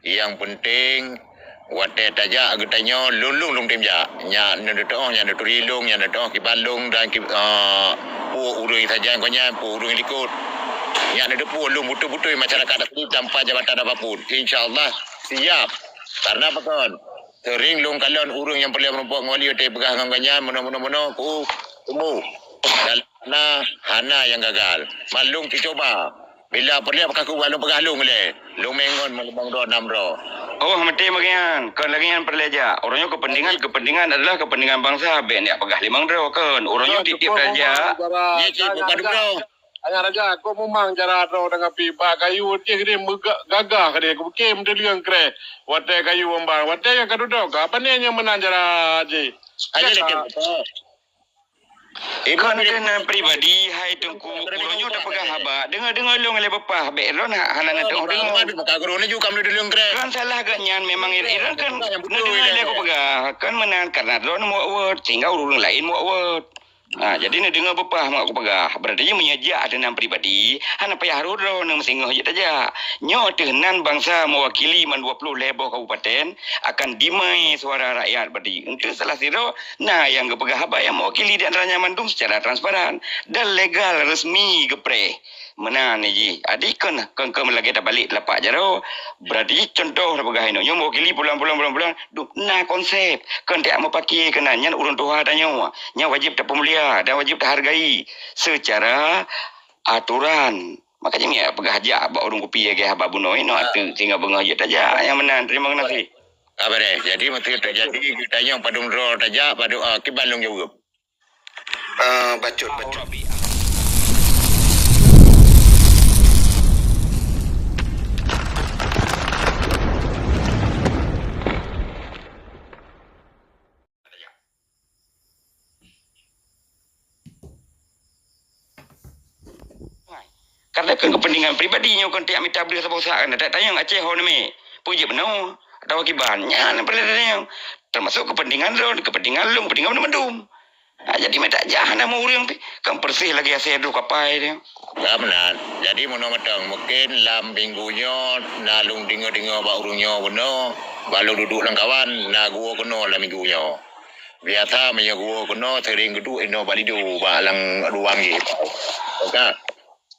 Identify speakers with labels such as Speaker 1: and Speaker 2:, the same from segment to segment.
Speaker 1: yang penting wate taja agetanyo lulung lung tim ja nya nedoh nya neturilung nya nedoh kibalung dan pu urung saja konya pu urung likut nya nedoh pu lung butu-butu masyarakat ini tanpa jabatan apapun insyaallah siap karena apa kawan sering lung kalon urung yang perlu merumpok ngoli te pegah nganganya mono ku umbu dan hana yang gagal malung dicoba bila perlu apakah ku balung pegah lung le lung mengon malubang do namro.
Speaker 2: Oh, mati bagian. Kan lagi yang perleja. Orangnya kepentingan adalah kepentingan bangsa. Ben ya pegah limang dro kan. Orangnya titip raja.
Speaker 1: Ye ci bukan bro.
Speaker 3: Hanya raja aku memang cara dro dengan pipa kayu dia gede gagah kade aku kem dia liang kre. Wate kayu ombang. Wate yang kadu dro. Apa ni yang menang cara je?
Speaker 1: Aja lekin.
Speaker 2: Ikan kena pribadi hai tungku orangnya udah pegang haba. Dengar lu ngale bapa beron hanan tu
Speaker 1: dengar. Maka guru ni juga kamu dulu kre.
Speaker 2: Kan salah agaknya memang iran kan dengar aku pegang kan menang karena lo mau word sehingga urung lain mau word. Nah, jadi ni dengar bapa mak aku pegah. Berarti menyaja ada nan pribadi. Hana payah harudro nang singoh je aja. Nyo tenan bangsa mewakili man 20 lebo kabupaten akan dimai suara rakyat berarti. Untuk salah siro nah yang gepegah apa yang mewakili di antaranya mandung secara transparan dan legal resmi gepre. Mana ni ji? Adik kan lagi dah balik lapak jaro. Berarti contoh nak pegah ino. Nyo mewakili bulan nah konsep. Kan tak mau pakai kena nyan urun tuha dan nyawa. Nya wajib tak pemulia dan wajib tak hargai secara aturan. Makanya ni pegah ajak abak urung kopi ya abak buno ino atu tinggal bengah je tajak yang menang. Terima kasih.
Speaker 1: Apa deh? Jadi mesti terjadi kita yang padung ro tajak padu kibalung juga.
Speaker 2: Bacot. Karena kan kepentingan pribadinya kan tiap minta beli sebab usaha kan tak tanya Aceh ho ni puji benar atau akibatnya nan perlu termasuk kepentingan lo kepentingan mendum. Nah, jadi minta jangan mau urang kan bersih lagi asyik dulu kapai dia.
Speaker 1: Ya benar. Jadi mono-mono mungkin lam minggunya nalung dingo ba urungnya benar balu duduk lang kawan na gua keno la minggunya. Biasa menyo gua keno sering geduk ino balido ba lang ruang gitu. Okey.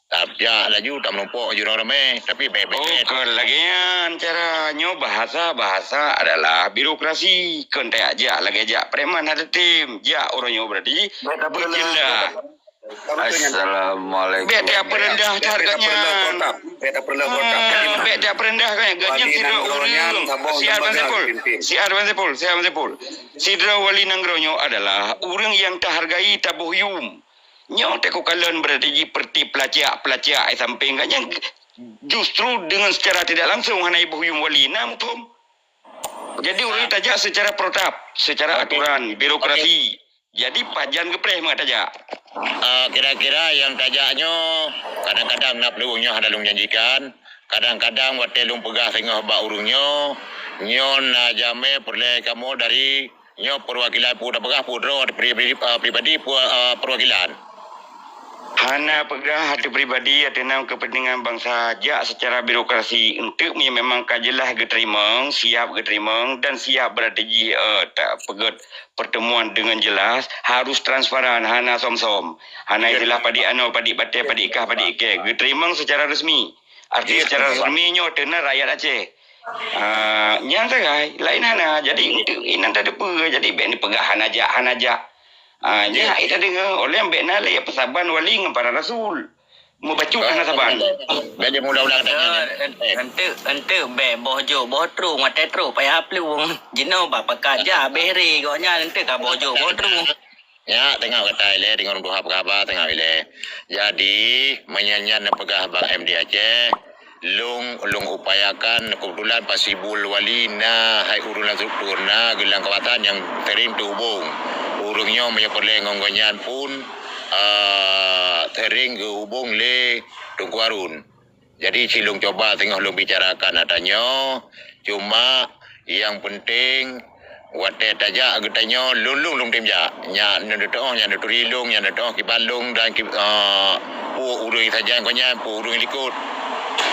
Speaker 1: Tapi laju tak menumpuk jurang ramai tapi baik-baik.
Speaker 2: Oh, kan lagian caranya bahasa adalah birokrasi. Kan tak ajak lagi ajak preman ada tim. Jak orangnya berarti berjila.
Speaker 4: Assalamualaikum.
Speaker 2: Bet dia perendah harganya. Bet dia perendah kan harganya sidra urang. Siar Banzepul. Sidra wali nangronyo adalah urang yang tak hargai tabuhyum. Nyo teko kalon berarti seperti pelacak ai samping kan yang justru dengan secara tidak langsung hana ibu huyum wali namutum. Jadi urang tajak secara protap, secara aturan, birokrasi. Jadi pajan gepreh mengatajak.
Speaker 1: Kira-kira yang tajaknya kadang-kadang nak pelurungnya ada lung janjikan, kadang-kadang watelung pegah tengah bak urungnya, nyo na jame perle kamu dari nyo perwakilan pu pegah pudro pribadi perwakilan.
Speaker 2: Hana pegah hati pribadi atenam kepentingan bangsa jak secara birokrasi untuk memang kajelah geterimang, siap geterimang dan siap berarti tak pegat pertemuan dengan jelas harus transparan hana som-som. Hana itulah padi padi bate padi ikah padi ike geterimang secara resmi. Artinya secara resmi nyo tenar rakyat Aceh. Nyang tagai lain hana jadi untuk inan tak ada jadi ben pegah hana aja. Ya, itu dengar oleh yang benar ya pesaban wali dengan para rasul. Mau baca kan saban.
Speaker 1: Jadi mula-mula
Speaker 4: Ente bojo botru mate tru payah plung. Jino bapa kaja beri gonya ente ka bojo botru.
Speaker 1: Ya, tengok kata ile dengan orang tua apa tengok ile. Jadi menyanyian pegah Bang MD Aceh lung upayakan kebetulan pasibul wali na hai urulan struktur na gelang kawasan yang sering terhubung urungnya menyepoleh ngonggonyan pun sering hubung le Tunku Harun. Jadi silung coba tengah lung bicarakan adanya cuma yang penting wate taja agetanyo lulung tim ja nya nedoh nya neturilung nya nedoh kibalung dan urung saja konya urung likut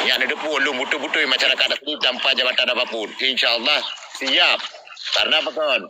Speaker 1: Yang ada depu lu betul-betul masyarakat asli tanpa jabatan apapun. InsyaAllah siap. Karena apa kan?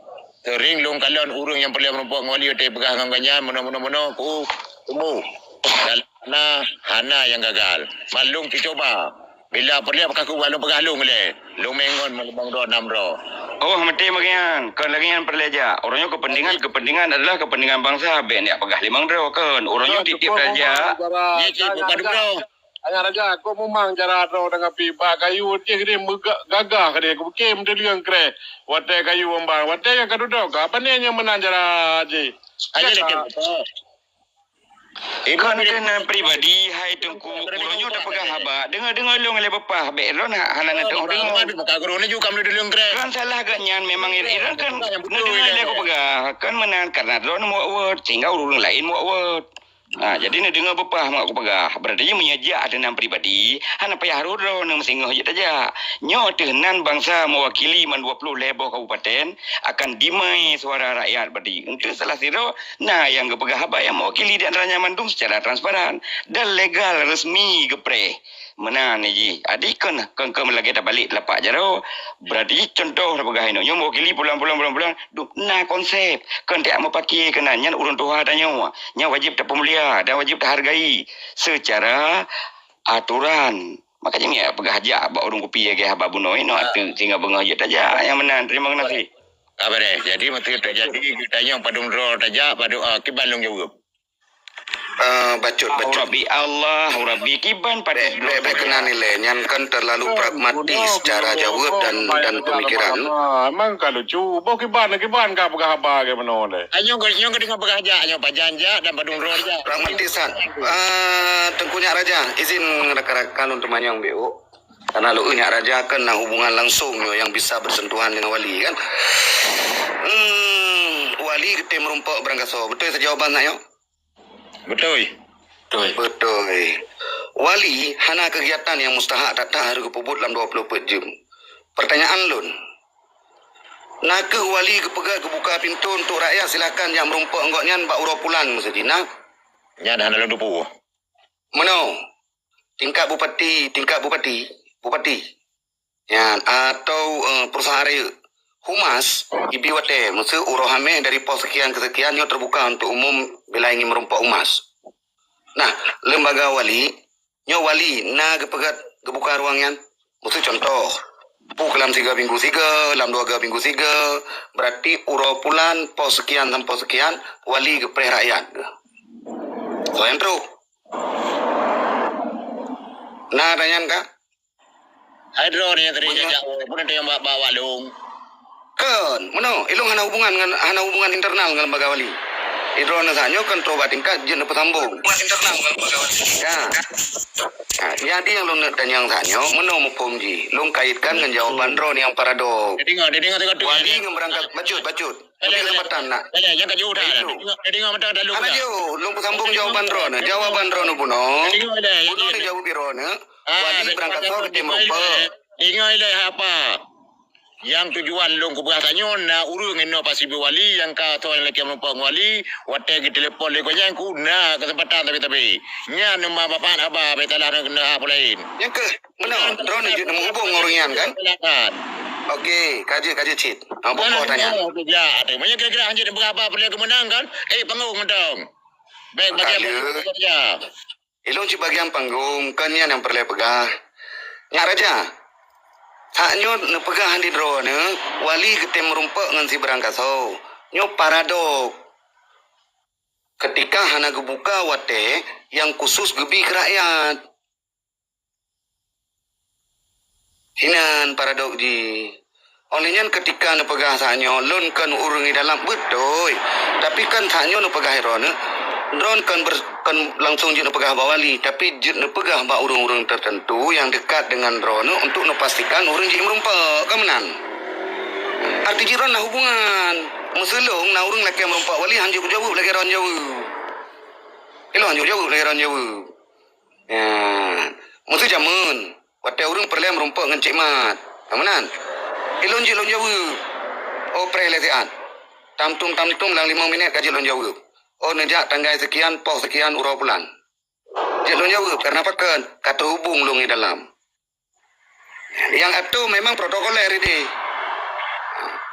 Speaker 1: Sering long kalon urung yang perlu merumpuk ngoli otai pegah nganggannya mono ku temu. Dalam hana yang gagal. Malung dicoba. Bila perlu apakah ku balung pegah lung le. Lung mengon malubang do 6 ro.
Speaker 2: Oh, mati magian. Kan lagi yang perleja. Orangnya kepentingan adalah kepentingan bangsa. Ben ya pegah 5 ro kan. Orangnya titip raja.
Speaker 1: Ye ci bukan bro.
Speaker 3: Hanya raja aku memang cara ro dengan pipa kayu dia kini gagah kene aku kem de liang kre. Wate kayu ombang. Wate yang kadudok. Apa ni yang menang cara je?
Speaker 1: Aja dekat.
Speaker 2: Kan kena pribadi hai tungku. Orangnya dah pegang haba. Dengar lu ngale bapa. Be ron hanan tu dengar.
Speaker 1: Bukan guru ni juga kamu dulu ngre.
Speaker 2: Kan salah agaknya memang iran kan dengar aku pegang. Kan menang karena ron mau award sehingga urang lain mau award. Jadi ni dengar bapa mak aku pegang. Berarti menyajak dengan pribadi. Hana payah ron nang singgah je saja. Nyo tenan bangsa mewakili man 20 lebo kabupaten akan dimai suara rakyat berarti. Untuk salah siro nah yang gepegah haba yang mewakili di antaranya mandung secara transparan dan legal resmi gepre. Mana ni ji? Adik kan lagi dah balik lapak jaro. Berarti contoh dah pegah ino. Nyo mewakili bulan. Nah konsep kan tak mau pakai kenanya urun tuha dan nyawa. Nyawa wajib tak pemulia dan wajib tak hargai secara aturan. Makanya ni pegah hajak abak urung kopi ya haba buno ino atu tinggal bengah je aja yang menang. Terima kasih.
Speaker 1: Apa deh? Jadi mesti terjadi kita yang padung ro tajak padu kiban long jawab.
Speaker 5: Bacut.
Speaker 2: Rabbi Allah, Rabbi kiban pada
Speaker 5: Kena nilai yang kan terlalu pragmatis cara jawab dan pemikiran.
Speaker 3: Emang kalau cuba kiban kah pegah apa ke mana le?
Speaker 1: Anyong dengan pegah aja, anyong pajanja dan padung ro aja.
Speaker 5: Pragmatisan. Tengkunya Raja, izin rekan-rekan untuk manyang BO. Karena lu nyak Raja kan hubungan langsung yang bisa bersentuhan dengan wali kan. Wali kita merumpok berangkaso. Betul jawaban saya?
Speaker 1: Betul.
Speaker 5: Wali hana kegiatan yang mustahak tak harus kepubut dalam 24 jam. Pertanyaan lun. Nak wali kepegak kebuka pintu untuk rakyat silakan yang merumpok enggaknya bak uropulan masjidina.
Speaker 1: Nya dah lalu dupu.
Speaker 5: Mano? Tingkat bupati. Ya, atau perusahaan raya. Humas, ibiwate, maksud urohame dari pos sekian ke sekian yang terbuka untuk umum bila ingin merumpok humas. Nah, lembaga wali, wali, kepegat kebuka ruangan. Maksud contoh, dalam 3 minggu 3, dalam 2 minggu 3, berarti uropulan pos sekian dan pos sekian, wali kepreh rakyat. So, yang teruk. Nah, tanyaan kak?
Speaker 1: Hydro ni yang tadi jajak, pun ada yang bawa long.
Speaker 5: Kan, mana? Ilong hana hubungan internal dengan lembaga wali. Idro nasanya kan coba tingkat jen petambung. Hubungan internal dengan lembaga wali. Ya. Jadi yang long tanya yang sanyo, mana mau pomji? Long kaitkan dengan jawaban Ron yang paradok.
Speaker 1: Dia dengar.
Speaker 5: Wali yang berangkat bacut. Tapi kesempatan nak.
Speaker 1: Yang kat jauh dah. Dia dengar mata dah long.
Speaker 5: Apa dia? Long petambung jawaban Ron. Jawaban Ron puno.
Speaker 1: Dengar dah.
Speaker 5: Puno dia jawab Ron. Wali berangkat sore tim rupa.
Speaker 1: Dengar dah apa? Yang tujuan long keberasanya na urung eno pasi wali yang ka to yang laki merumpok wali wate ke telefon le konya ku na kesempatan tapi nya nama bapak apa betalah kena apa lain
Speaker 5: yang ke mana drone je nemu hubung orangnya kan okey kaji cit apa tanya
Speaker 1: ya ada banyak kira-kira hanya berapa perlu kemenang kan panggung dong baik bagi ya
Speaker 5: ilong ci bagian panggung kan yang perlu pegang nya Raja haknya nepegang di drone wali kita merumpok dengan si berangkaso nyo paradok ketika hana gebuka wate yang khusus gebi ke rakyat hinan paradok ji olehnya ketika nepegang saknya lon kan urungi dalam betul tapi kan saknya nepegang drone kan langsung jen pegah bawali tapi jen pegah ba urung-urung tertentu yang dekat dengan drone untuk memastikan urung jik merumpak kemenan arti jiran lah hubungan musulung na urung laki merumpak wali hanjuk jauh lagi ron jauh hanjuk jauh lagi ron jauh ya musuh jamun wate urung perlu merumpak dengan cik mat kemenan jik lon jauh oh prelesian tamtum lang 5 minit kaji lon jauh oh nejak tanggai sekian, pos sekian, urau bulan. Jadi lo jawab, karena apa kan? Kata hubung lo di dalam. Yang itu memang protokoler ini.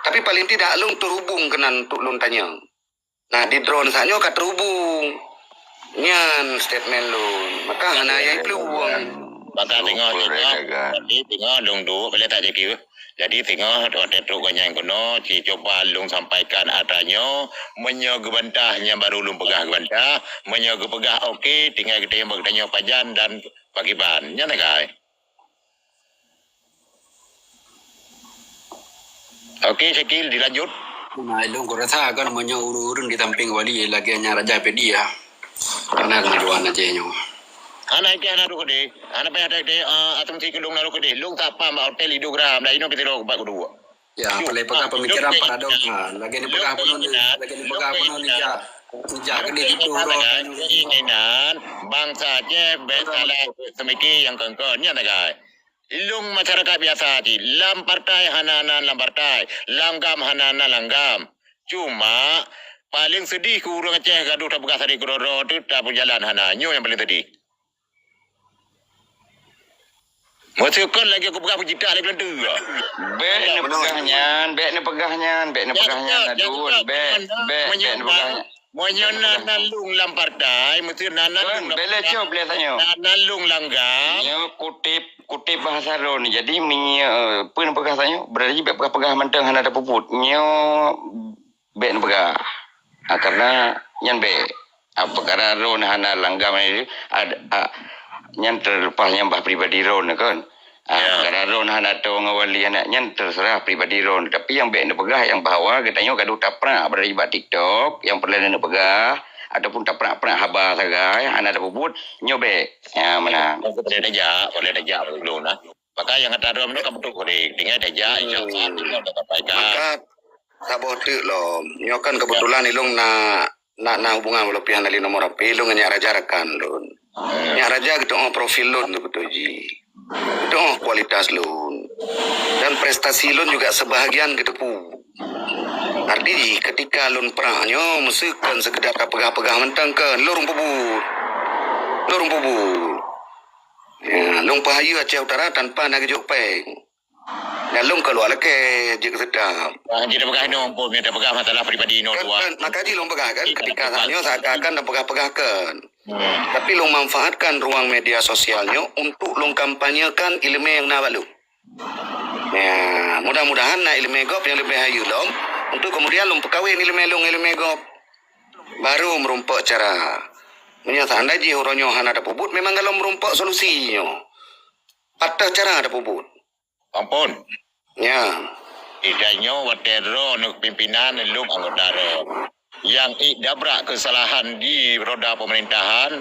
Speaker 5: Tapi paling tidak lung terhubung kenan untuk lung tanya. Nah di drone sanyo kat terhubung. Nyan statement lung. Maka hana yang peluang.
Speaker 1: Maka tengok lung du boleh tak jadi. Jadi tengok waktu tu kanyang kono ci coba lung sampaikan adanya menyegebantahnya baru lung pegah gebantah, menyegepegah okey tinggal kita yang bertanya pajan dan pagiban. Nya nak kai. Okey Syakil dilanjut.
Speaker 6: Nah, ilong ko rasa kan urun di tamping wali lagi hanya raja pedia. Karena kemajuan aja nyo.
Speaker 1: Ana ke ana ru kede. Ana pa ada de atum ti kelung naru kede. Lung tak apa ma hotel hidogram dah ino pitiro ba kedua.
Speaker 6: Ya, pelai pegah pemikiran paradok. Lagi ni pegah penon Nija kede gitu
Speaker 1: Keinginan bangsa je betala semiki yang kengkenya nagai. Ilung masyarakat biasa ji. Lam partai hananan lam partai. Langgam hananan langgam. Cuma paling sedih ku urang Aceh gaduh tak bekas hari kororo tu tak berjalan hananyo yang paling sedih. Masukkan lagi aku pegang pejita lagi belantu.
Speaker 2: Bek ni pegahnya adun. Bek ni pegahnya.
Speaker 1: Monya nalung lam partai, mesti nalung.
Speaker 2: Bele cob boleh tanya.
Speaker 1: Nalung langgam.
Speaker 2: Ya kutip bahasa ron. Jadi pun pegah tanya. Berarti bek pegah mentang hana ada puput. Nyo bek ni pegah. Karena nyan bek perkara ron hana langgam ni ada nyan terlepas nyambah pribadi ron kan. Perkara ron hana tahu ngawali anak nyan terserah pribadi ron. Tapi yang bek ni pegah yang bahawa katanya gaduh tak pernah berada di TikTok yang perlu ni pegah ataupun tak pernah habar sagai hana ada bubut nyobek. Ya mana.
Speaker 1: Boleh dajak belum lah. Maka yang kata ron tu kamu tu korek. Tinggal dajak insya-Allah kita sampaikan.
Speaker 5: Maka sabo tu lo. Nyo kan kebetulan ilung na hubungan wala pihak nali nomor HP ilung nya raja rekan lun. Nya raja gitu profil lun tu betul ji. Itu kualitas lun. Dan prestasi lun juga sebahagian gitu pu. Arti ketika lun perangnyo mesukan sekedar pegah-pegah mentang kan lorong pebut. Ya, lung pahayu Aceh Utara tanpa nak juk peng. Dan lung keluar lagi jik sedap.
Speaker 1: Jadi pegah no pun minta pegah masalah pribadi no dua.
Speaker 5: Kan maka ji lung pegah kan ketika sanyo seakan dan pegah-pegahkan. Tapi lung manfaatkan ruang media sosialnya untuk lung kampanyekan ilmu yang nak balu. Ya, mudah-mudahan nak ilmu gop yang lebih hayu lom untuk kemudian lung perkawin ilmu gop. Baru merumpak cara menyatakan ji uronyo han ada puput memang kalau merumpak solusinya. Patah cara ada puput.
Speaker 1: Ampun.
Speaker 5: Ya.
Speaker 1: Idanya watero nuk pimpinan lung anggota yang dabrak kesalahan di roda pemerintahan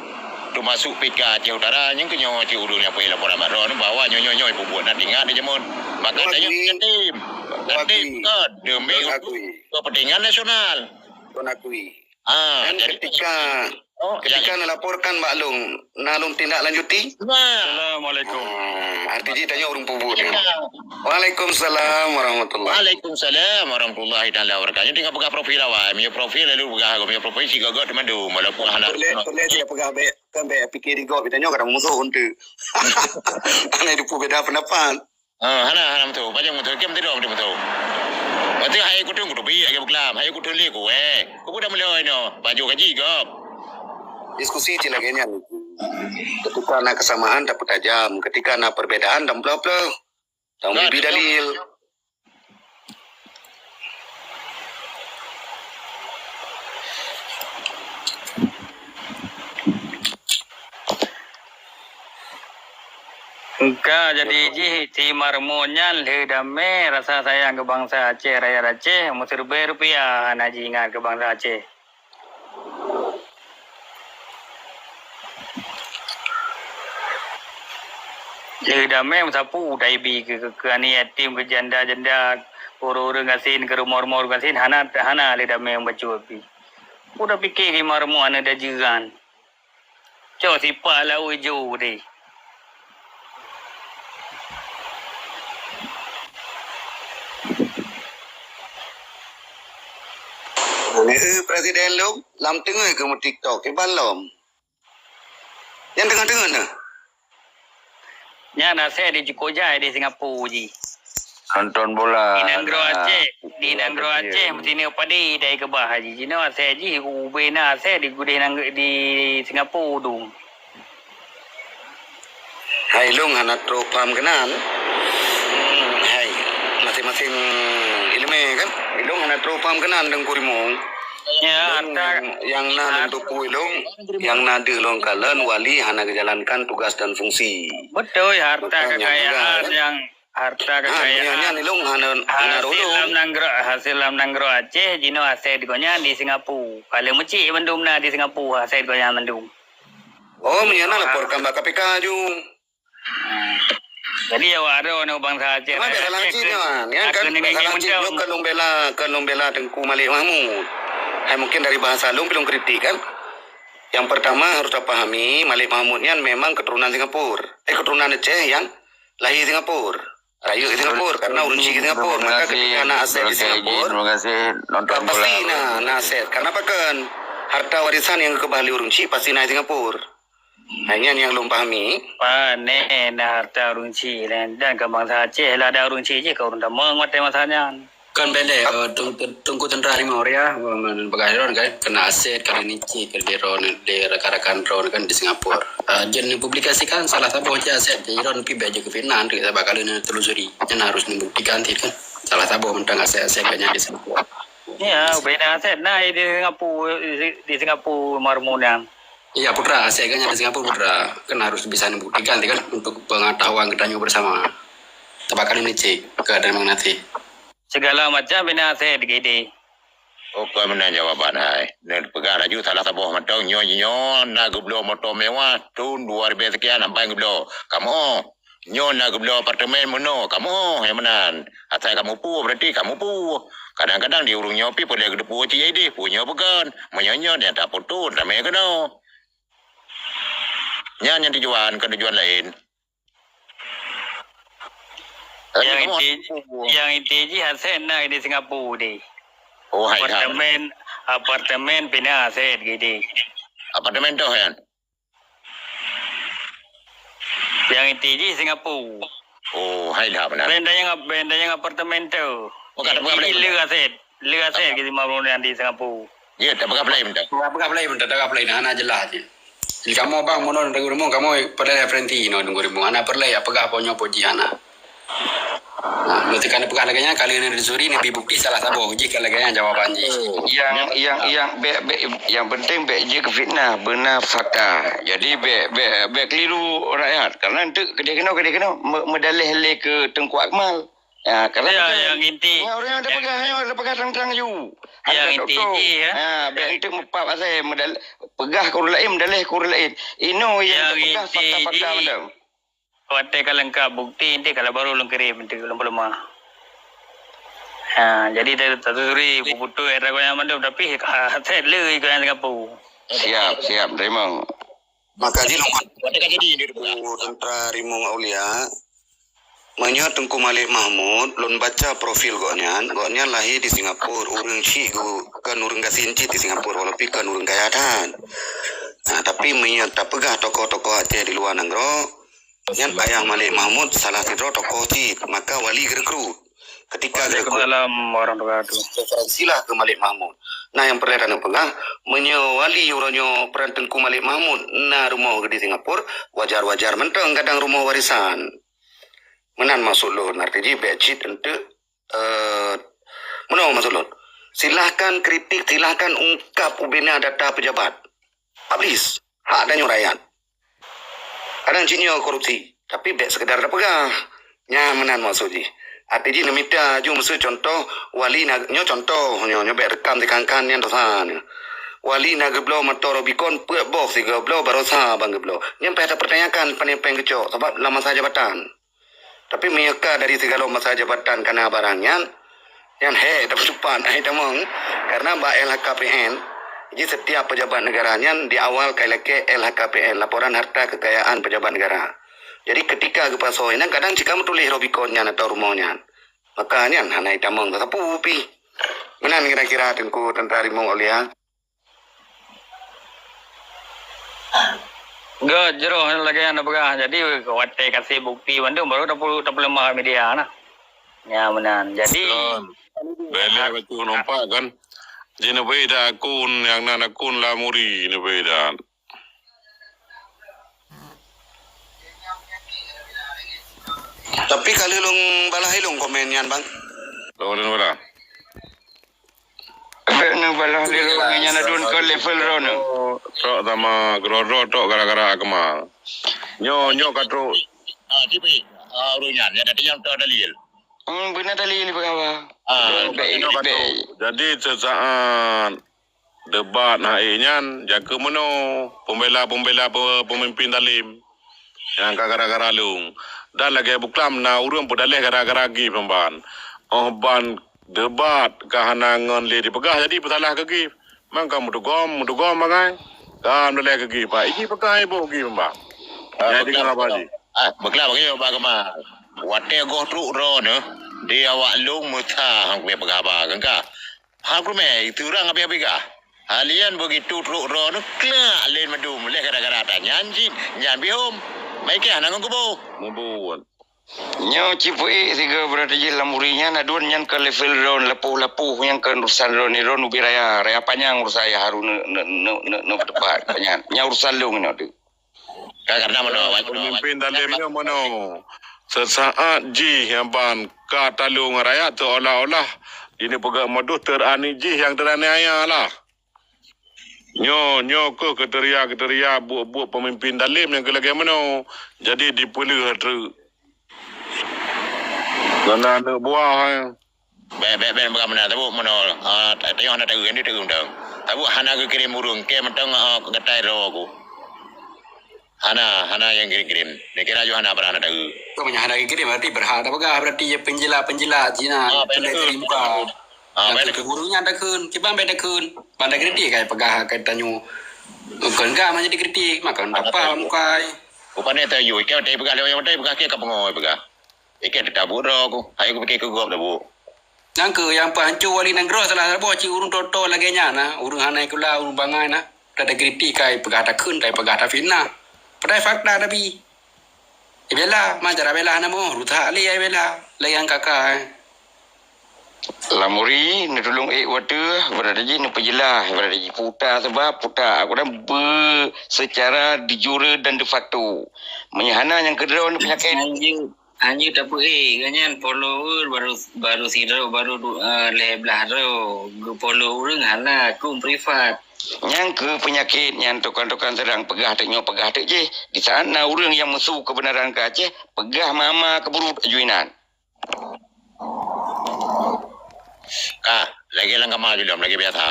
Speaker 1: termasuk PK Aceh Utara yang kenyo Aceh Urung yang pergi laporan makro bawa nyonyo ibu buat nanti ingat dia jemun maka tanya tim kan demi untuk kepentingan nasional
Speaker 5: Akui.
Speaker 1: dan
Speaker 5: ketika melaporkan Mbak Long nalung tindak lanjuti.
Speaker 2: Assalamualaikum.
Speaker 5: Artinya tanya orang pubut. Waalaikumsalam
Speaker 1: warahmatullahi wabarakatuh. Tinggal pegang profil awak. Punya profil lalu pegang punya profil si gagak teman tu. Walaupun anak
Speaker 5: boleh dia pegang baik kan baik fikir digok ditanya kadang musuh untuk. Anak itu beda pendapat.
Speaker 1: Hana betul. Macam betul. Kem tidak betul. Waktu hai aku tunggu tu bi agak berkelam. Hai aku tulis aku Aku dah mulai no. Baju gaji gap.
Speaker 5: Diskusi cilagenya ketika ada kesamaan dapat tajam, ketika ada perbedaan dan bla bla. Tahu lebih dalil.
Speaker 4: Enggak jadi si marmonyan ledame rasa sayang ke bangsa Aceh, rakyat Aceh, musir rupiah naji ingat ke bangsa Aceh. Ledame sapu daibi ke ani yatim ke janda-janda orang-orang ngasin ke rumah-rumah ngasin hana ledame yang baca api. Udah fikir si marmon ada jiran. Coba si pala ujo deh.
Speaker 5: Presiden lu lam tengah ke TikTok ke balom. Yang tengah-tengah tu.
Speaker 4: nya nase di Jukoja di Singapura ji.
Speaker 2: Nonton bola.
Speaker 4: Di Nanggro Aceh mesti ni padi dari ke bah haji. Jino ase ji ubena ase di di Singapura tu.
Speaker 5: Hai long hanat ro pam kenan. Hai masing-masing ilmu kan. Ilung hanat ro pam kenan deng kurimong.
Speaker 4: Ya, harta
Speaker 5: yang na untuk ilung, yang na dilong kalian wali hana kejalankan tugas dan fungsi.
Speaker 4: betul harta
Speaker 5: Makanya
Speaker 4: kekayaan
Speaker 5: juga,
Speaker 4: yang harta
Speaker 5: Kayaknya
Speaker 4: kekayaan
Speaker 5: ilung hana rolong.
Speaker 4: hasil lam Nanggro Aceh jino aset gonya di Singapura. Kalau meci mendum na di Singapura aset gonya mendum.
Speaker 5: Oh, menyana lapor kambak KPK ju.
Speaker 4: Jadi ya waro no bangsa Aceh.
Speaker 5: Mana salah cina kan? Yang kan salah cina kalau bela Tengku Malik Mahmud. Hai mungkin dari bahasa lung belum kritik kan. Yang pertama harus dipahami Malik Mahmud ni memang keturunan Singapura. Keturunan Aceh yang lahir Singapura. Rayu di Singapura karena urunci di Singapura. Maka ketika nak aset di Singapura,
Speaker 2: Terima kasih nonton bola.
Speaker 5: pasti nak aset. Karena apa kan? Harta warisan yang kembali urunci pasti naik Singapura. Hanya yang belum pahami.
Speaker 4: Pane na harta urunci dan ke bangsa Aceh lah ada urunci je kau dah menguat masalahnya.
Speaker 6: Kan bele tungku tentara rimau ya bagaimana kan kena aset kali ini cik kali ron di rekan-rekan ron kan di Singapura jen publikasikan salah satu aset jadi ron pi baju ke Vietnam kita bakal ini telusuri jen harus membuktikan kan salah satu tentang aset banyak di Singapura
Speaker 4: Ya, beda aset nah di Singapura marmunan.
Speaker 6: iya putra aset kan di Singapura putra kan harus bisa membuktikan kan untuk pengetahuan kita bersama bakal ini cek keadaan nanti
Speaker 4: Segala macam bina aset gede.
Speaker 1: Okey mana jawaban hai. Dan pegang laju salah tabuh matang nyo na gublo motor mewah tu 2000 sekian sampai gublo. Kamu nyo na gublo apartemen mono. Kamu yang menan. Asal kamu pu berarti kamu pu. Kadang-kadang di urung nyopi boleh gede pu cik jadi punya pegan. Menyonyo dia tak putus ramai kena. Yang tujuan ke tujuan lain.
Speaker 4: Yang inti je aset nak di Singapura di.
Speaker 1: Oh hai.
Speaker 4: Apartemen bina aset gede.
Speaker 1: Apartemen tu kan.
Speaker 4: Yang inti je Singapura.
Speaker 1: Oh hai dah benar.
Speaker 4: Benda yang apartemen tu.
Speaker 1: Oh kata pegang lain.
Speaker 4: Le aset gede marmunan di Singapura.
Speaker 1: Ya tak pegang lain betul.
Speaker 6: Apa play bentar tak play nah jelas je. Jadi kamu bang mau nonton rumah kamu perlu referensi nonton rumah anak perlu apa gak punya puji anak. Nah, berarti kan pegang lagi kali ini disuri ini bukti salah satu jika lagi jawabannya.
Speaker 2: Yang penting be je ke fitnah benar fakta. Jadi be keliru rakyat karena itu kena medalih le ke Tengku Akmal. Ya, karena
Speaker 4: yang inti.
Speaker 2: Orang ada pegang terang you.
Speaker 4: Yang inti je ya.
Speaker 2: Be itu mepap saya medal pegah kau lain medalih kau lain. Ino yang pegang fakta-fakta benda.
Speaker 4: Watai kalau lengkap bukti nanti kalau baru lengkirim nanti lemah. Jadi telusuri buku era kau yang mana tapi set le kau yang Singapura.
Speaker 2: Siap terima.
Speaker 5: Maka jilong tentara Rimong Aulia Manya Tengku Malik Mahmud lon baca profil goknya lahir di Singapura urang ci kan urang gasinci di Singapura walaupun kan urang gayatan. Nah, tapi menya tak pegah tokoh-tokoh Aceh di luar Nanggro yang bayang Malik Mahmud salah satu tokoh ci maka wali rekrut ketika rekrut
Speaker 4: dalam orang tua tu
Speaker 5: referensilah ke Malik Mahmud. Nah yang perlihatan pegah menyewali uronyo peran Tengku Malik Mahmud na rumah di Singapura wajar-wajar menteng kadang rumah warisan menan masuk lor artinya becit untuk menang masuk lor silahkan kritik silahkan ungkap ubena data pejabat habis hak dan rakyat kadang cinyo korupsi tapi bek sekedar dah pegah nyamanan masuk je artinya minta ju musuh contoh wali nyo contoh nyo bek rekam di kankan yang dosan wali na geblo motor bikon puak box si geblo barosa bang geblo nyampe ada pertanyakan penempeng kecok sebab lama saja jabatan tapi mereka dari segala masa jabatan karena barangnya yang dapat supan tamang karena mbak LHKPN jadi setiap pejabat negaranya di awal kailake LHKPN laporan harta kekayaan pejabat negara. Jadi ketika kepasoinan kadang jika tulis Robiconnya atau rumahnya makanya hanai tamang tak pupi. Menan kira-kira Tengku Tentara Rimong Aulia.
Speaker 4: Gak jero lagi yang pegah. Jadi wate kasih bukti bantu baru tak perlu mahal media nah. Ya benar. Jadi
Speaker 3: Bele betul nampak kan. Jina beda akun yang nan akun lamuri ni beda.
Speaker 5: Tapi kali long balai long komen yan bang.
Speaker 3: Lawan wala.
Speaker 2: Bena balah lilo nya na dun ke level ron.
Speaker 3: Tok sama grodro tok gara-gara akmal. Nyo katro.
Speaker 1: Tipi urunyan ya tadi yang dalil.
Speaker 2: Benar dalil bagawa.
Speaker 3: Nyo katro. Jadi sesaat debat nyan jaga meno pembela pemimpin talim yang gara-gara lung dan lagi buklam na urang pedalih gara-gara gi pemban ban debat kahanangan le di pegah jadi petalah ke gi mangka mudugom magai kan boleh ke gi pak iki pekai bo gi pembang jadi kan apa ji
Speaker 1: Bekla bagi bagaimana wate go tru ro ne dia awak lung muta hang be pegaba kan ka hang rume itu orang apa ka halian begitu tru ro ne kla len madum le gara-gara ta nyanji nyambi hom mai ke hanangan ko bo
Speaker 3: membuat
Speaker 2: Nyo cipui siga berada di lamurinya na dun yang ke level ron lapuh yang ke urusan ron ni ron ubiraya raya panjang urusaya haru ne berdebat panjang nya urusan lung ni tu.
Speaker 1: karena mana
Speaker 3: pemimpin dalamnya mana sesaat ji yang ban kata lung rakyat tu olah-olah ini pegak maduh terani ji yang teraniaya lah nyo ke keteria buat pemimpin dalam yang kelagi mana jadi dipulih tu karena ada buah
Speaker 1: be bagaimana tahu mana tayong hana tahu ini tahu undang tahu hana ke kirim urung ke mentang ketai ro aku hana yang kirim ni kira jo hana berana tahu
Speaker 6: Kau banyak hari kiri berarti berhad apa berarti penjela Cina peneliti muka. Yang ke gurunya ada kun, kita beda kun. Pada kritik kayak pegah kayak tanyu. Kan gak mana dikritik, makan apa muka.
Speaker 1: rupanya tahu ke tai pegah lewat tai pegah ke kapangoi pegah ikan tabur ro aku ayo aku pergi ke gop dah bu
Speaker 6: Yang ke yang pancur wali negara salah bawa ci urung toto lagi nyana, urung hanai kula urung bangai na. Ada kritik kayak pegah tak kun, kayak pegah tak fitnah. Padahal fakta tapi. Ibela, majar bela na mo, rutha ali ibela, layan kakak.
Speaker 2: Lamuri ni tolong water berada di ni penjelah berada di puta sebab puta aku dah secara de jure dan de facto menyahana yang kedua ni penyakit
Speaker 4: anjir tak kanyan follower baru siro baru lebelah ro follower ngana aku privat
Speaker 2: yang ke penyakit yang tokan-tokan terang pegah tak je di sana orang yang musuh kebenaran ke Aceh pegah mama keburu ajuinan
Speaker 1: lagi lang kamal belum lagi biasa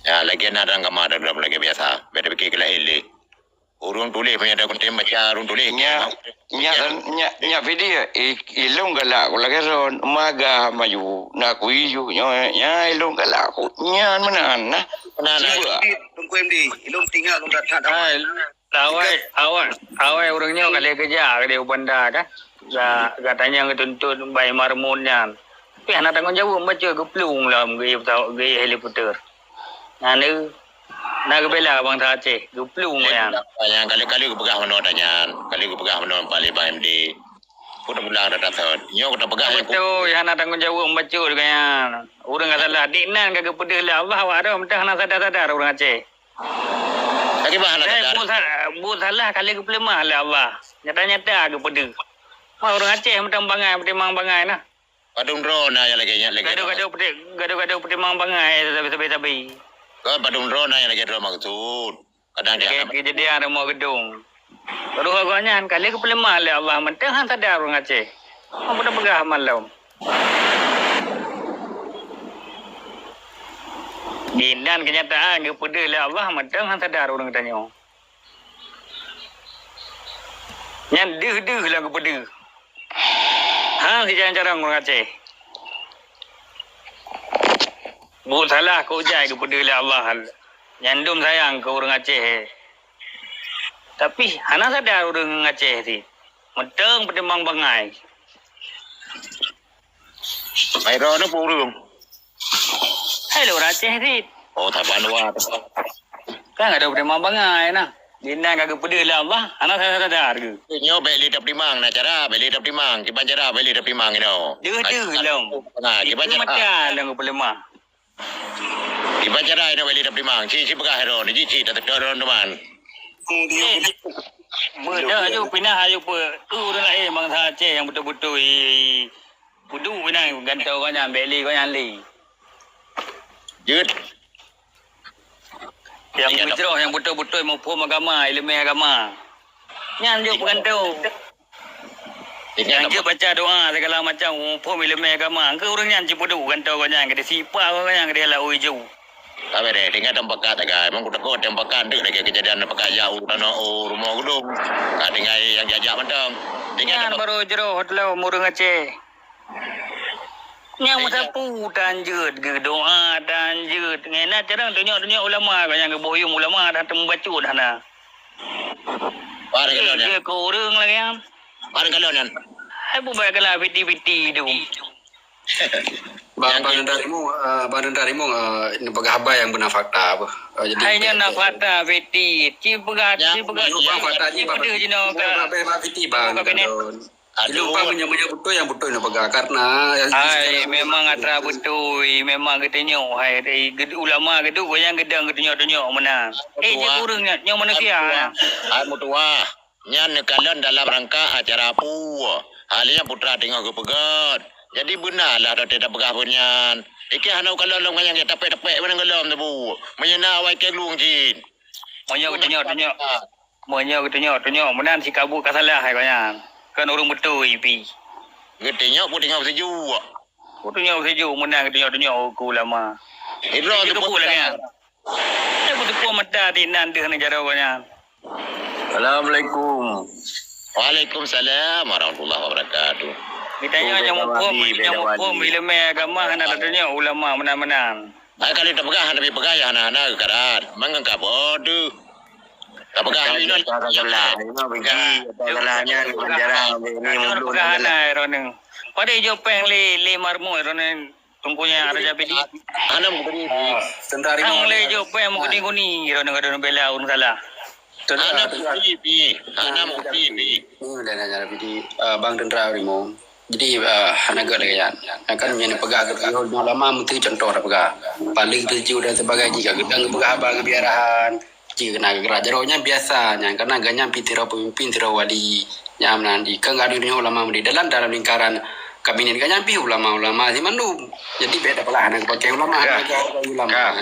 Speaker 1: ya lagi nak orang kamal belum lagi biasa beda fikir kela ele urung tulis punya ada konten baca urung tulis
Speaker 2: nya video ilong galak ko lagi ron maga maju na kuiju nya ilong galak ko nya manan nah
Speaker 5: Tunggu MD, ilong tinggal long datang.
Speaker 4: awai orangnya kali kerja kali bandar kan katanya ngetuntut bayi marmunnya tapi anak tanggung jawab baca geplung lah gaya helikopter nak bela bang Aceh geplung
Speaker 1: yang kali-kali aku pegang mana tanya kali aku pegang mana balik bang MD aku dah pulang dah datang nyo aku dah pegang
Speaker 4: betul yang anak tanggung jawab baca dengan orang kata lah dinan kagak pedih lah Allah awak ada mentah nak sadar orang Aceh
Speaker 1: lagi bahan ada
Speaker 4: bu salah kali ke pelemah lah Allah nyata-nyata ke pedih orang Aceh mentang bangai petimang bangai nah
Speaker 1: padung drone yang lagi
Speaker 4: gaduh petimang bangai sabi
Speaker 1: kan padung drone yang lagi drone maksud kadang dia
Speaker 4: kejadian ada mau gedung baru agaknya kali ke pelemah lah Allah mentang sadar orang Aceh apa dah pegah malam Dinan kenyataan ke pedih lah Allah mentang sadar orang tanya. Yang deh lah ke pedih. Si jarang orang Aceh. Bu salah kau jai ke pedih lah Allah. Nyandum sayang ke orang Aceh. Tapi hana sadar orang Aceh si. Mentang pedemang bangai.
Speaker 1: Mai ro no purung.
Speaker 4: Hai lo Aceh ni.
Speaker 1: Oh taban wa.
Speaker 4: Kan ada pada bangai nah. Dina kagak pede lah bah. Anak saya kata harga.
Speaker 1: Nyo beli dap dimang na cara beli dap dimang. Kiban cara beli dap dimang ino.
Speaker 4: Dia long.
Speaker 1: Nah, kiban
Speaker 4: Itu
Speaker 1: cara.
Speaker 4: macam lang pelema.
Speaker 1: Kiban cara ino beli dap dimang. Si pegah ro ni ci tak ron teman.
Speaker 4: Mudah aja pindah aja tu dah lah bangsa Aceh yang betul-betul pudu pindah gantau kau yang beli kau yang li.
Speaker 1: Jut.
Speaker 4: Yang hijrah yang betul-betul mempom agama, ilmu agama. Yang dia bergantau. Yang dia baca doa segala macam mempom ilmu agama. Engkau orang yang cipudu gantau kau yang kena sipah kau yang kena lah hijau.
Speaker 1: Tapi deh, tinggal tempat kat agak. Emang kuda kau tempat kat tu lagi kejadian tempat kat jauh tanah rumah gedung. Kat tinggal yang jajak macam.
Speaker 4: Yang baru jero hotel murung Aceh. Yang sapu tanjut ke doa tanjut. Ngena jarang tunjuk ulama kan yang boyong ulama dah temu baca dah nah.
Speaker 1: Barang kalau ni.
Speaker 4: Dia ke orang lagi yang.
Speaker 1: Barang kalau ni.
Speaker 4: Hai buat kalau piti-piti tu.
Speaker 6: Badan darimu ini pegawai yang benar fakta apa. Jadi
Speaker 4: hanya nak fakta piti. Cipegat.
Speaker 6: bang fakta ni bang.
Speaker 4: Ada je nak.
Speaker 6: Bang piti bang.
Speaker 1: Aduh.
Speaker 6: Lupa menyebutnya betul yang betul ini pegawai karena
Speaker 4: Hai memang atra betul. Memang kita nyok. Hai ulama gitu yang gedang ketunyok-tunyok mana. Je kurangnya nyok manusia.
Speaker 1: Hai mutua. Nyan kalon dalam rangka acara pu. Halnya putra tengok ke pegat. Jadi benarlah dah tidak pegah punyan. Iki hanau kalau long yang tapek-tapek mana ngelom tu bu. Menyena awai ke luang jin.
Speaker 4: Monyok ketunyok-tunyok. Monyok ketunyok-tunyok. Menan si kabut kasalah hai kanya. Kan orang betul ipi.
Speaker 1: Getenya pun tengok seju.
Speaker 4: Ketunyok sejuk menan ketunyok-tunyok ku ulama.
Speaker 1: Idro tu pun
Speaker 4: lagi. Saya betul mata di nan dah negara kanya.
Speaker 7: Assalamualaikum.
Speaker 1: Waalaikumsalam warahmatullahi wabarakatuh.
Speaker 4: Kita hanya mempom ilmu agama kan ada dunia ulama menan-menan.
Speaker 1: Ai kalau tak pegah lebih pegah ya anak-anak karat. Mangang ka bodoh. Tak pegah ini
Speaker 7: Alhamdulillah. Ini bagi salahnya penjara ini mulu.
Speaker 4: Pegah ana roneng. Pada jo peng le marmo roneng tungkunya ada jadi.
Speaker 1: Ana memberi
Speaker 6: tentara
Speaker 4: Ang le jo peng mo kuni roneng ada bela un salah.
Speaker 1: Ana memberi pi. Ana memberi pi.
Speaker 6: Ini dah nak jadi bang tentara rimo. Jadi hanaga lagi kan. Akan menjadi pegawai kerja lama mesti contoh dah pegawai. Paling tujuh dan sebagainya jika gedang pegawai kebiarahan. Jika kena gerajaronya biasanya karena ganya pitira pemimpin tira wali nyam nanti kan ada ulama di dalam lingkaran kabinet ganya pi ulama di mandu. Jadi beda pula anak pakai ulama.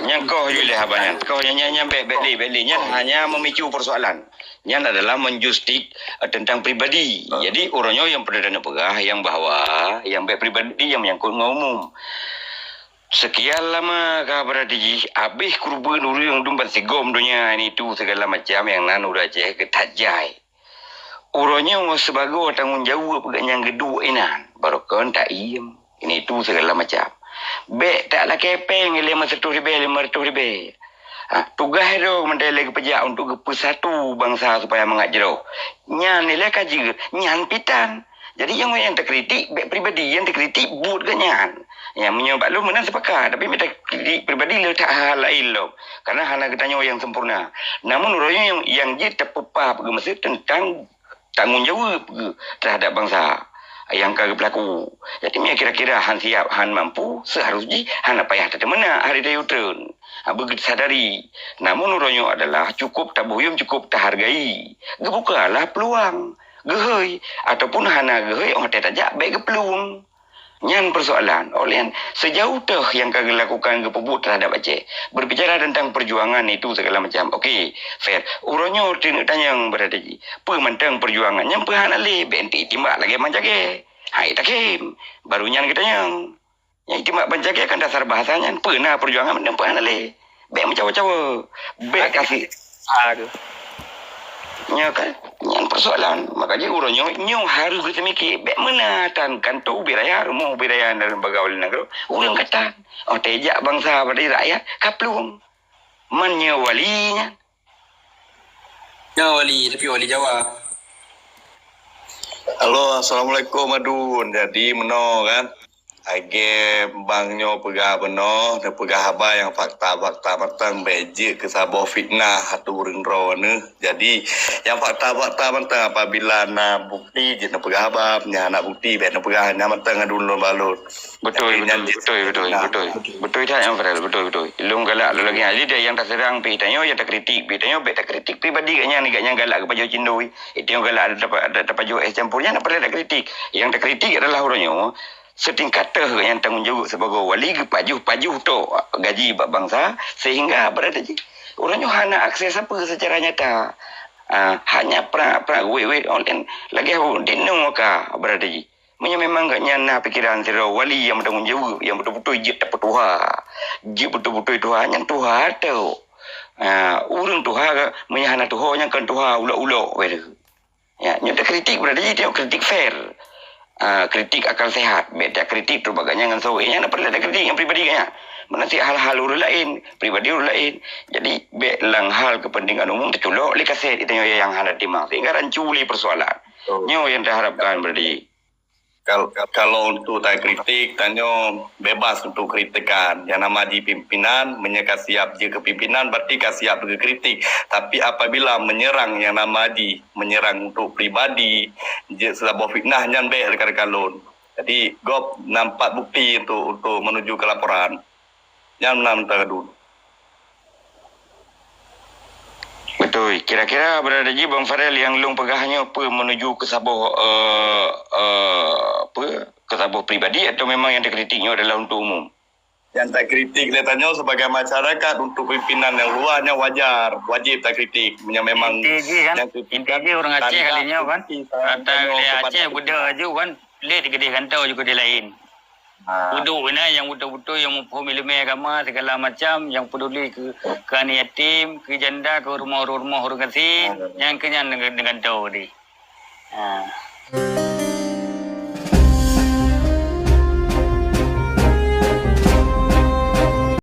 Speaker 2: Yang kau yule habanyan. Kau yang beli-belinya hanya memicu persoalan. Yang adalah menjustik tentang pribadi. Jadi orangnya yang perdana pegah, yang bahawa, yang pribadi yang menyangkut dengan umum. Sekian lama kah berarti habis kurban dulu yang dumpat segom dunia ini tu segala macam yang nanu raja ketajai. Orangnya sebagai tanggungjawab pegang yang kedua inan. Baru kan tak iem. Ini tu segala macam. Bek taklah kepeng 500,000 500,000. Tugas itu mendelek pejak untuk persatu bangsa supaya mengajar. Nyan nilai kaji, nyan pitan. Jadi yang terkritik, baik pribadi yang terkritik but ke nyan. Yang menyebab lu menang sepakat, tapi mereka kritik pribadi lu tak hal lain lo. Karena hanya katanya yang sempurna. Namun orangnya yang dia terpepah mesti tentang tanggungjawab terhadap bangsa yang kagak berlaku. Jadi kira-kira han siap, han mampu, seharusnya han payah tak mana hari dia turun. Begitu sadari. Namun orangnya adalah cukup tak boyong, cukup tak hargai. Gebukalah peluang. Gehoi. Ataupun hana gehoi, orang tak tajak, baik ke peluang. Nyan persoalan. Oleh sejauh tu yang kagak lakukan kepebut terhadap Aceh. Berbicara tentang perjuangan itu segala macam. Okey, fair. Orangnya tanya yang berada di. Pemantang perjuangan. Yang perhana le, benti timbak lagi manjage. Hai takim. Baru nyan kita yang. Yang timbak manjage kan dasar bahasanya. Pernah perjuangan dan perhana le. Baik mencawa-cawa. Baik kasih.
Speaker 4: Aduh.
Speaker 2: Kan yang persoalan makanya urangnya nyo harus kita mikir baik mana tan kantor biraya rumah biraya dalam bagawal negara urang kata tejak bangsa pada rakyat kaplung mannya walinya
Speaker 6: wali tapi wali Jawa.
Speaker 7: Halo, assalamualaikum Adun. Jadi meno kan.
Speaker 5: Age bangnyo pegah beno, ne pegah haba yang fakta-fakta matang beje ke sabo fitnah atau ro ne. Jadi yang fakta-fakta matang apabila na bukti je ne pegah haba, nya nak bukti be ne pegah nya matang dulu balut.
Speaker 2: Betul tak yang Farel, betul. Ilung galak lagi ali dia yang tak serang pi tanyo yang tak kritik pribadi gaknya galak ke paju cindoi. Itu yang galak ada paju es campurnya nak perlu ada kritik. Yang tak kritik adalah orangnya setingkat yang tanggungjawab sebagai wali ke pajuh tu gaji bangsa sehingga berada je orangnya hana akses apa secara nyata. Hanya pra we online lagi dinung maka berada je. Memang gak nyana pikiran sira wali yang bertanggungjawab yang betul-betul je dapat Tuhan. Je betul-betul Tuhan yang Tuhan tu. Urang Tuhan menyahana Tuhan yang kan Tuhan ulo-ulo we. Ya, nyata kritik berada je tengok kritik fair. Kritik akal sehat, beda kritik tu baganya dengan sawi. Yang nak perlu ada kritik yang pribadi kaya. Menasih hal-hal orang lain, pribadi orang lain. Jadi belang hal kepentingan umum terculok oleh kaset itu yang hendak timang sehingga ranculi persoalan. Nyo yang diharapkan berarti.
Speaker 5: Kalau untuk tak kritik, tanyo bebas untuk kritikan. Yang nama di pimpinan, menyeka siap je ke pimpinan, berarti siap ke kritik. Tapi apabila menyerang yang nama di, menyerang untuk pribadi, je selabur fitnah, yang baik rekan-rekan lon. Jadi, gop nampak bukti untuk menuju ke laporan. Yang nampak dulu.
Speaker 2: Betul. Kira-kira berada je Bang Farel yang long pegahnya apa menuju ke sabah ke sabah pribadi atau memang yang dikritiknya adalah untuk umum?
Speaker 5: Yang tak kritik katanya sebagai masyarakat untuk pimpinan yang luarnya wajib tak kritik. Memang
Speaker 4: yang kritik orang Aceh kalinya kan. Kata Aceh budak je kan. Boleh digedih kantau juga di lain. Duduk yang betul-betul yang mempunyai ilmu agama segala macam yang peduli ke anak yatim, ke janda, ke rumah-rumah orang kasih yang kenyang dengan tahu ni.